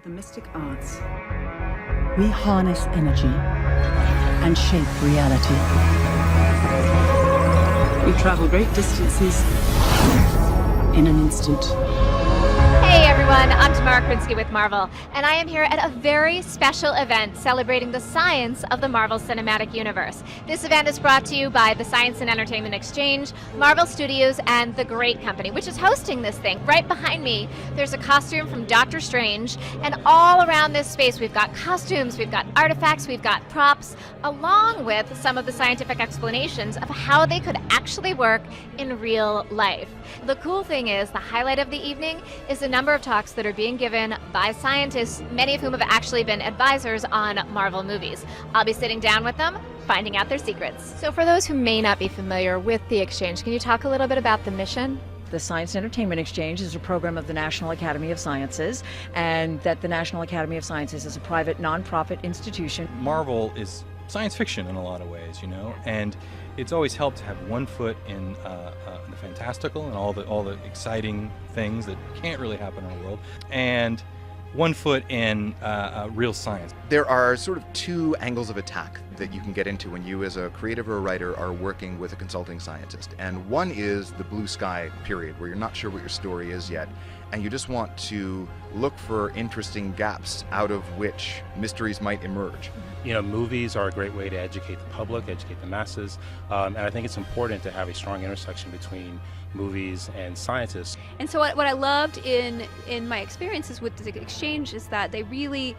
The mystic arts. We harness energy and shape reality. We travel great distances in an instant. Hey everyone, I'm Tamara Krinsky with Marvel, and I am here at a very special event celebrating the science of the Marvel Cinematic Universe. This event is brought to you by the Science and Entertainment Exchange, Marvel Studios, and The Great Company, which is hosting this thing. Right behind me, there's a costume from Doctor Strange, and all around this space we've got costumes, we've got artifacts, we've got props, along with some of the scientific explanations of how they could actually work in real life. The cool thing is, the highlight of the evening is the number of talks that are being given by scientists, many of whom have actually been advisors on Marvel movies. I'll be sitting down with them, finding out their secrets. So for those who may not be familiar with the Exchange, can you talk a little bit about the mission? The Science and Entertainment Exchange is a program of the National Academy of Sciences, and that the National Academy of Sciences is a private, nonprofit institution. Marvel is science fiction in a lot of ways, you know, and it's always helped to have one foot in the fantastical and all the exciting things that can't really happen in our world, and one foot in real science. There are sort of two angles of attack that you can get into when you as a creative or a writer are working with a consulting scientist. And one is the blue sky period, where you're not sure what your story is yet, and you just want to look for interesting gaps out of which mysteries might emerge. You know, movies are a great way to educate the public, educate the masses, and I think it's important to have a strong intersection between movies and scientists. And so what I loved in my experiences with the Exchange is that they really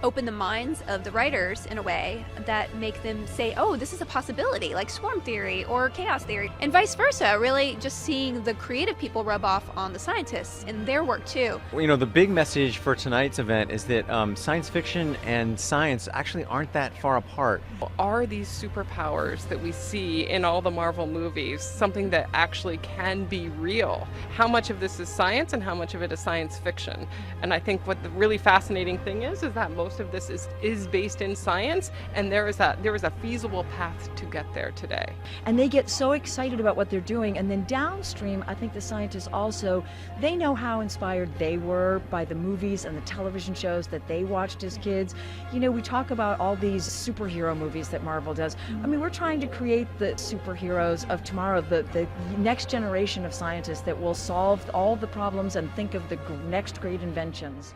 open the minds of the writers in a way that make them say, oh, this is a possibility, like swarm theory or chaos theory, and vice versa. Really just seeing the creative people rub off on the scientists and their work too. You know, the big message for tonight's event is that science fiction and science actually aren't that far apart. Are these superpowers that we see in all the Marvel movies something that actually can be real? How much of this is science and how much of it is science fiction? And I think what the really fascinating thing is that most of this is based in science, and there is a feasible path to get there today. And they get so excited about what they're doing, and then downstream, I think the scientists also, they know how inspired they were by the movies and the television shows that they watched as kids. You know, we talk about all these superhero movies that Marvel does. I mean, we're trying to create the superheroes of tomorrow, the next generation of scientists that will solve all the problems and think of the next great inventions.